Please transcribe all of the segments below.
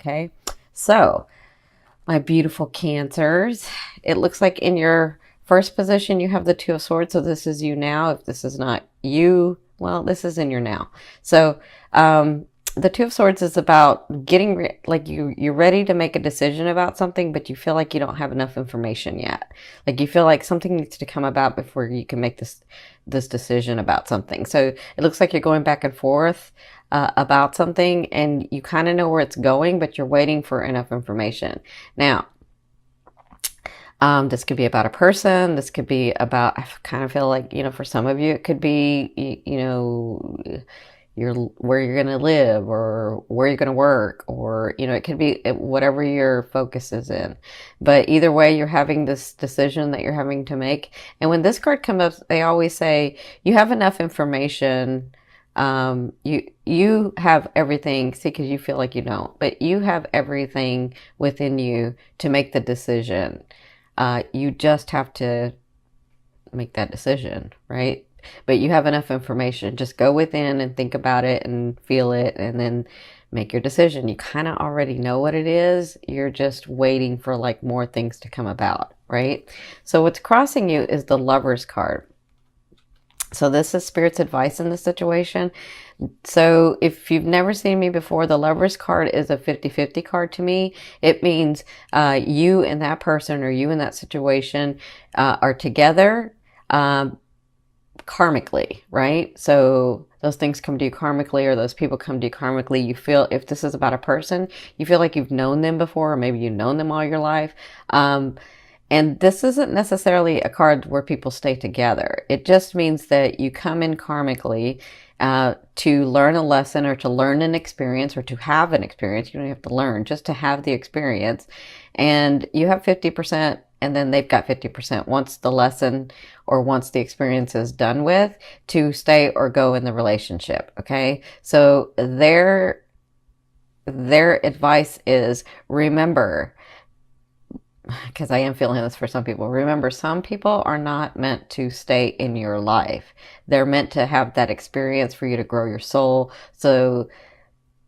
Okay, so my beautiful Cancers, it looks like in your first position you have the Two of Swords, so this is you now. If this is not you, well, this is in your now. So the Two of Swords is about getting like you're ready to make a decision about something, but you feel like you don't have enough information yet. Like you feel like something needs to come about before you can make this decision about something. So it looks like you're going back and forth about something, and you kind of know where it's going, but you're waiting for enough information. Now, this could be about a person. This could be about, I kind of feel like, for some of you, it could be, where you're going to live or where you're going to work, or, it could be whatever your focus is in. But either way, you're having this decision that you're having to make. And when this card comes up, they always say you have enough information. You have everything, see, because you feel like you don't, but you have everything within you to make the decision. You just have to make that decision, right? But you have enough information. Just go within and think about it and feel it, and then make your decision. You kind of already know what it is. You're just waiting for like more things to come about, right? So what's crossing you is the Lover's card. So this is Spirit's advice in this situation. So if you've never seen me before, the Lover's card is a 50-50 card to me. It means you and that person, or you and that situation are together karmically, right? So those things come to you karmically, or those people come to you karmically. You feel, if this is about a person, you feel like you've known them before, or maybe you've known them all your life. And this isn't necessarily a card where people stay together. It just means that you come in karmically to learn a lesson, or to learn an experience, or to have an experience. You don't have to learn, just to have the experience. And you have 50%, and then they've got 50% once the lesson or once the experience is done with, to stay or go in the relationship. Okay. So their advice is, remember, because I am feeling this for some people. Remember, some people are not meant to stay in your life. They're meant to have that experience for you to grow your soul, so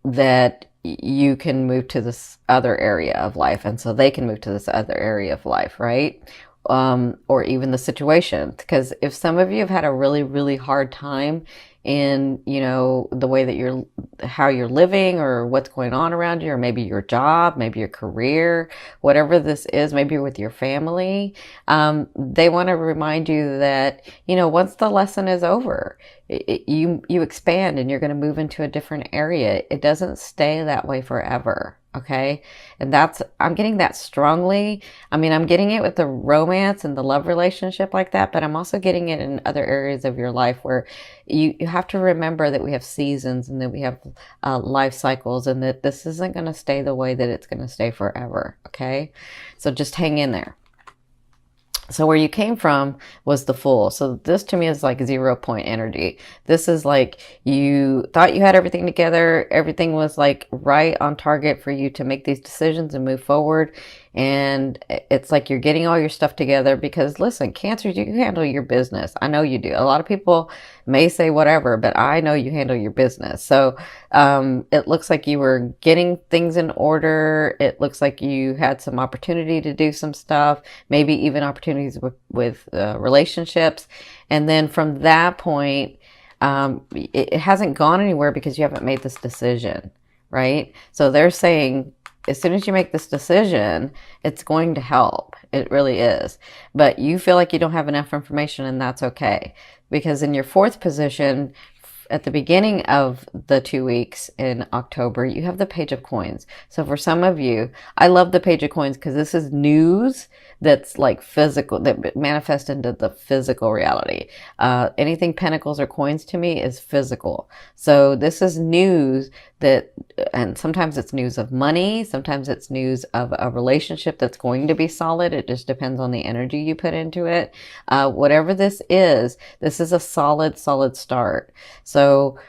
that you can move to this other area of life, and so they can move to this other area of life, right? Or even the situation. Because if some of you have had a really, really hard time in, the way that how you're living, or what's going on around you, or maybe your job, maybe your career, whatever this is, maybe you're with your family, they want to remind you that, once the lesson is over, you expand, and you're going to move into a different area. It doesn't stay that way forever. Okay. And I'm getting that strongly. I mean, I'm getting it with the romance and the love relationship like that, but I'm also getting it in other areas of your life where you have to remember that we have seasons, and that we have life cycles, and that this isn't going to stay the way that it's going to stay forever. Okay. So just hang in there. So where you came from was the Fool. So this to me is like 0 point energy. This is like you thought you had everything together. Everything was like right on target for you to make these decisions and move forward. And it's like you're getting all your stuff together, because listen, Cancers, you handle your business. I know you do. A lot of people may say whatever, but I know you handle your business. So it looks like you were getting things in order. It looks like you had some opportunity to do some stuff, maybe even opportunities with relationships. And then from that point, it hasn't gone anywhere because you haven't made this decision, right? So they're saying, as soon as you make this decision, it's going to help. It really is. But you feel like you don't have enough information, and that's okay. Because in your fourth position, at the beginning of the 2 weeks in October, you have the Page of Coins. So for some of you, I love the Page of Coins because this is news that's like physical, that manifests into the physical reality. Anything pentacles or coins to me is physical. So this is news that, and sometimes it's news of money, sometimes it's news of a relationship that's going to be solid. It just depends on the energy you put into it. Whatever this is a solid start. So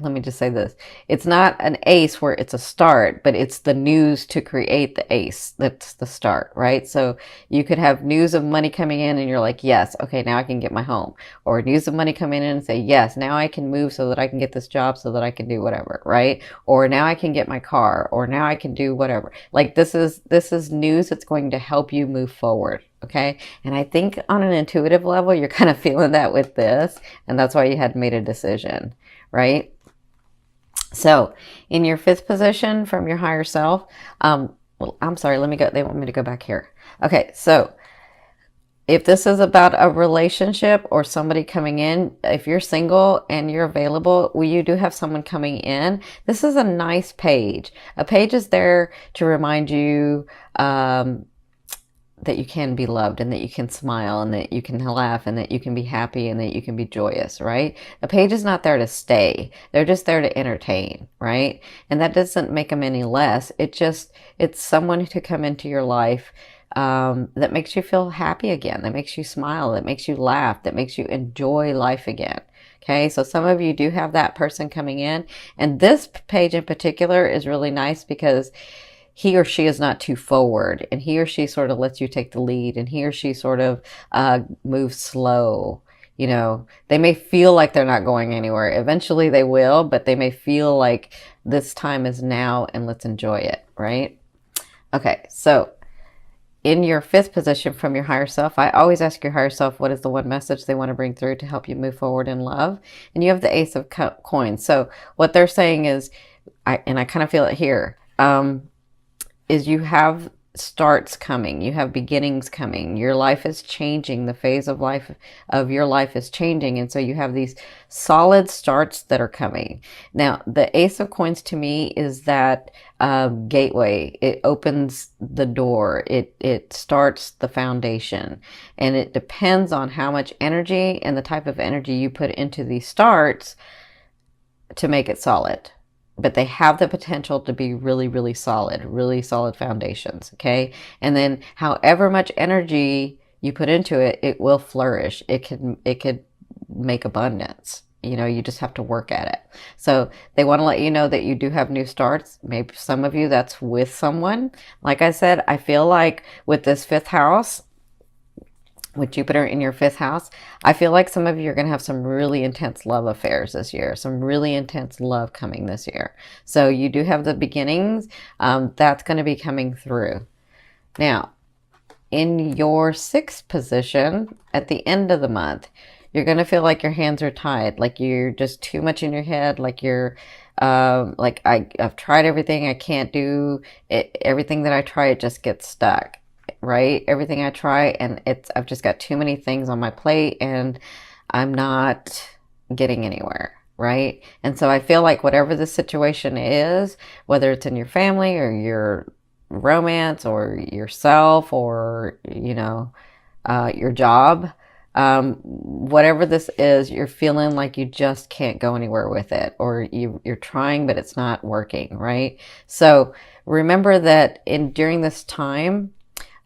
let me just say this. It's not an ace where it's a start, but it's the news to create the ace. That's the start, right? So you could have news of money coming in and you're like, yes, okay, now I can get my home. Or news of money coming in and say, yes, now I can move so that I can get this job so that I can do whatever, right? Or now I can get my car, or now I can do whatever. Like this is news that's going to help you move forward. Okay. And I think on an intuitive level, you're kind of feeling that with this. And that's why you had made a decision, right? So in your fifth position from your higher self, well, I'm sorry, let me go. They want me to go back here. Okay. So if this is about a relationship or somebody coming in, if you're single and you're available, well, you do have someone coming in. This is a nice page. A page is there to remind you, that you can be loved and that you can smile and that you can laugh and that you can be happy and that you can be joyous, right? A page is not there to stay. They're just there to entertain, right? And that doesn't make them any less. It's someone to come into your life that makes you feel happy again, that makes you smile, that makes you laugh, that makes you enjoy life again. Okay, so some of you do have that person coming in. And this page in particular is really nice because he or she is not too forward, and he or she sort of lets you take the lead, and he or she sort of moves slow. You know, they may feel like they're not going anywhere. Eventually they will, but they may feel like this time is now and let's enjoy it, right? Okay, so in your fifth position from your higher self, I always ask your higher self, what is the one message they want to bring through to help you move forward in love? And you have the Ace of Coins. So what they're saying is, I kind of feel it here, is you have starts coming, you have beginnings coming, your life is changing, the phase of life of your life is changing, and so you have these solid starts that are coming. Now the Ace of Coins to me is that gateway. It opens the door, it starts the foundation, and it depends on how much energy and the type of energy you put into these starts to make it solid. But they have the potential to be really, really solid foundations. Okay. And then however much energy you put into it, it will flourish. It could make abundance. You know, you just have to work at it. So they want to let you know that you do have new starts. Maybe some of you that's with someone. Like I said, I feel like with this fifth house, with Jupiter in your fifth house, I feel like some of you are going to have some really intense love affairs this year, some really intense love coming this year. So you do have the beginnings. That's going to be coming through. Now, in your sixth position, at the end of the month, you're going to feel like your hands are tied, like you're just too much in your head, like you're like I've tried everything, I can't do it. Everything that I try, it just gets stuck. Right? Everything I try, and I've just got too many things on my plate and I'm not getting anywhere, right? And so I feel like whatever the situation is, whether it's in your family or your romance or yourself or, you know, your job, whatever this is, you're feeling like you just can't go anywhere with it, or you're trying, but it's not working, right? So remember that during this time,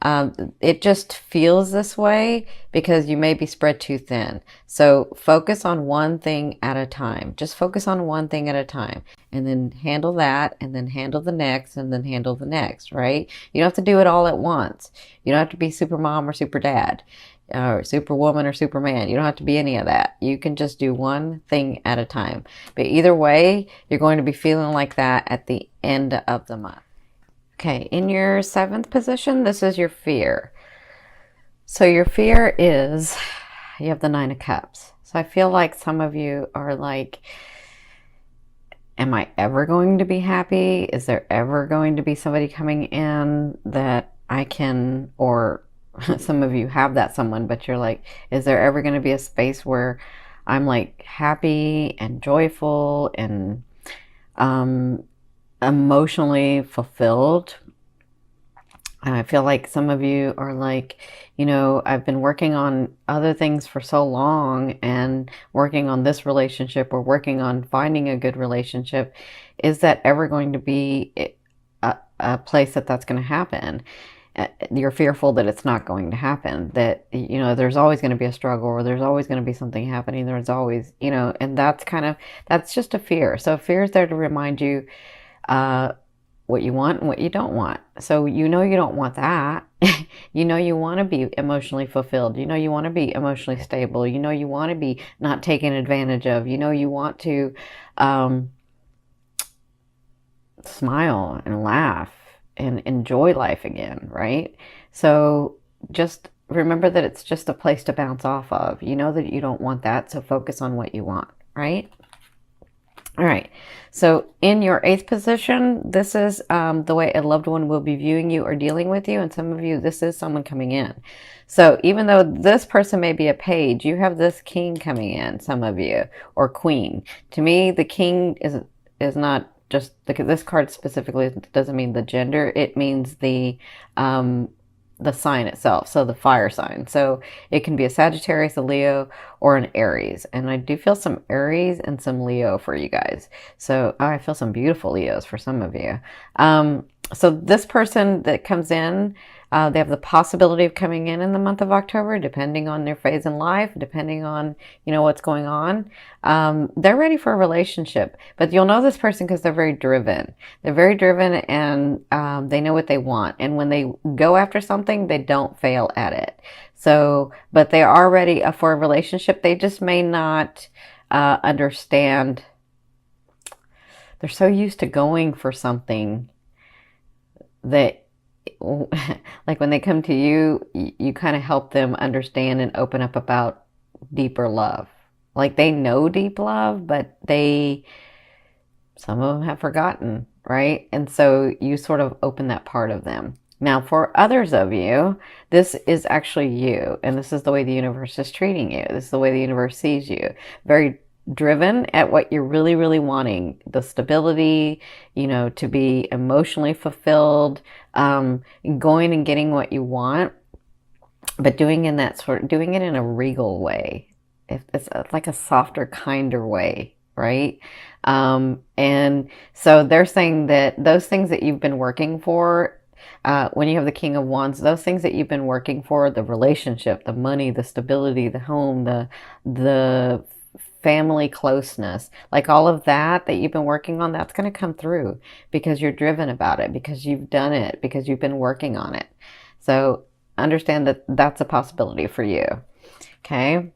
it just feels this way because you may be spread too thin. So focus on one thing at a time. Just focus on one thing at a time, and then handle that, and then handle the next, and then handle the next, right? You don't have to do it all at once. You don't have to be super mom or super dad, or superwoman or superman. You don't have to be any of that. You can just do one thing at a time. But either way, you're going to be feeling like that at the end of the month. Okay, in your seventh position, this is your fear. So your fear is, you have the Nine of Cups. So I feel like some of you are like, am I ever going to be happy? Is there ever going to be somebody coming in that I can, or some of you have that someone, but you're like, is there ever going to be a space where I'm like happy and joyful and emotionally fulfilled? And I feel like some of you are like, you know, I've been working on other things for so long and working on this relationship or working on finding a good relationship. Is that ever going to be a place that's going to happen? You're fearful that it's not going to happen, that, there's always going to be a struggle, or there's always going to be something happening. There's always, and that's just a fear. So fear is there to remind you what you want and what you don't want. So you don't want that. You want to be emotionally fulfilled. You want to be emotionally stable. You want to be not taken advantage of. You want to smile and laugh and enjoy life again, right? So just remember that it's just a place to bounce off of. You know that you don't want that, so focus on what you want, right? All right, so in your 8th position, this is the way a loved one will be viewing you or dealing with you. And some of you, this is someone coming in. So even though this person may be a page, you have this king coming in, some of you, or queen. To me, the king is not just, this card specifically doesn't mean the gender. It means the sign itself, so the fire sign. So it can be a Sagittarius, a Leo, or an Aries. And I do feel some Aries and some Leo for you guys. So I feel some beautiful Leos for some of you. So this person that comes in, they have the possibility of coming in the month of October, depending on their phase in life, depending on, what's going on. They're ready for a relationship, but you'll know this person because they're very driven. They're very driven, and they know what they want. And when they go after something, they don't fail at it. So, but they are ready for a relationship. They just may not understand. They're so used to going for something that like when they come to you, you kind of help them understand and open up about deeper love. Like they know deep love, but some of them have forgotten, right? And so you sort of open that part of them. Now, for others of you, this is actually you, and this is the way the universe is treating you. This is the way the universe sees you. Very driven at what you're really, really wanting. The stability, to be emotionally fulfilled, going and getting what you want, but doing it in a regal way. If it's like a softer, kinder way, right? And so they're saying that those things that you've been working for, when you have the King of Wands, those things that you've been working for, the relationship, the money, the stability, the home, the family closeness, like all of that you've been working on, that's going to come through because you're driven about it, because you've done it, because you've been working on it. So understand that that's a possibility for you. Okay.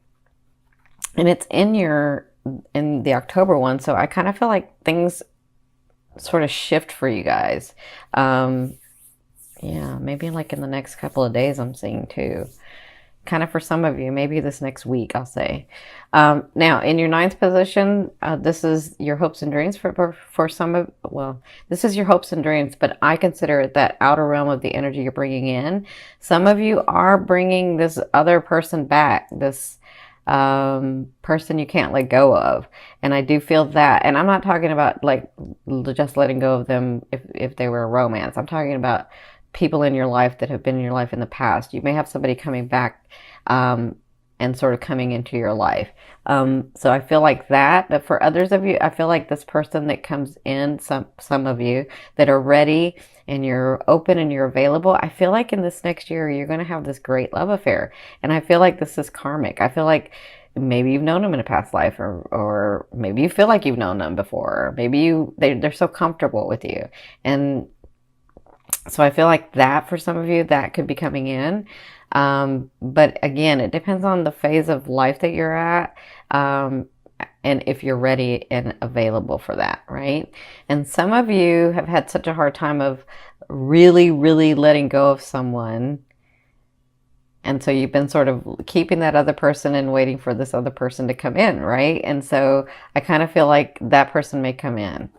And it's in the October one. So I kind of feel like things sort of shift for you guys. Yeah, maybe like in the next couple of days, I'm seeing too. Kind of for some of you, maybe this next week, I'll say. Now, in your 9th position, this is your hopes and dreams for some of, well, this is your hopes and dreams, but I consider it that outer realm of the energy you're bringing in. Some of you are bringing this other person back, this person you can't let go of. And I do feel that. And I'm not talking about like just letting go of them if they were a romance. I'm talking about people in your life that have been in your life in the past. You may have somebody coming back and sort of coming into your life. So I feel like that. But for others of you, I feel like this person that comes in, some of you that are ready and you're open and you're available, I feel like in this next year, you're going to have this great love affair. And I feel like this is karmic. I feel like maybe you've known them in a past life, or maybe you feel like you've known them before. Or maybe they're so comfortable with you. And so I feel like that for some of you, that could be coming in. But again, it depends on the phase of life that you're at, and if you're ready and available for that, right? And some of you have had such a hard time of really, really letting go of someone. And so you've been sort of keeping that other person and waiting for this other person to come in, right? And so I kind of feel like that person may come in.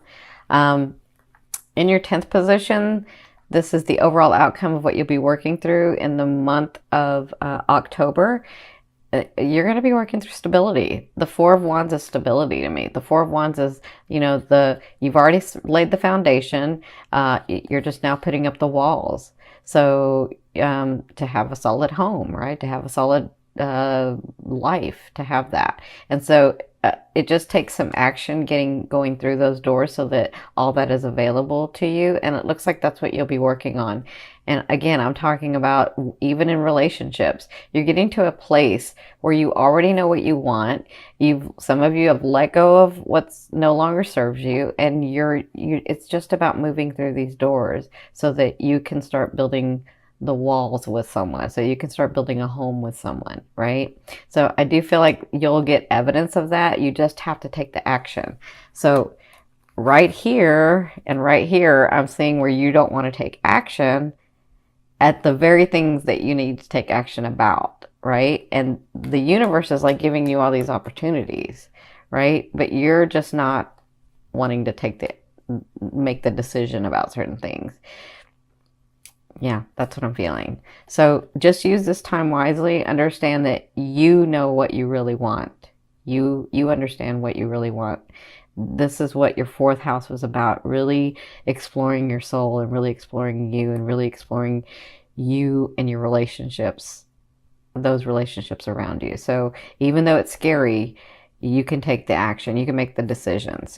In your 10th position, this is the overall outcome of what you'll be working through in the month of October. You're going to be working through stability. The Four of Wands is stability to me. The Four of Wands is, you've already laid the foundation. You're just now putting up the walls. So to have a solid home, right? To have a solid life, to have that. And so it just takes some action going through those doors so that all that is available to you. And it looks like that's what you'll be working on. And again, I'm talking about even in relationships, you're getting to a place where you already know what you want. Some of you have let go of what's no longer serves you, and it's just about moving through these doors so that you can start building the walls with someone, so you can start building a home with someone, right? So I do feel like you'll get evidence of that. You just have to take the action. So right here and right here, I'm seeing where you don't want to take action at the very things that you need to take action about, right? And the universe is like giving you all these opportunities, right? But you're just not wanting to make the decision about certain things. Yeah, that's what I'm feeling. So just use this time wisely. Understand that you know what you really want. You understand what you really want. This is what your fourth house was about, really exploring your soul and really exploring you and really exploring you and your relationships, those relationships around you. So even though it's scary, you can take the action, you can make the decisions.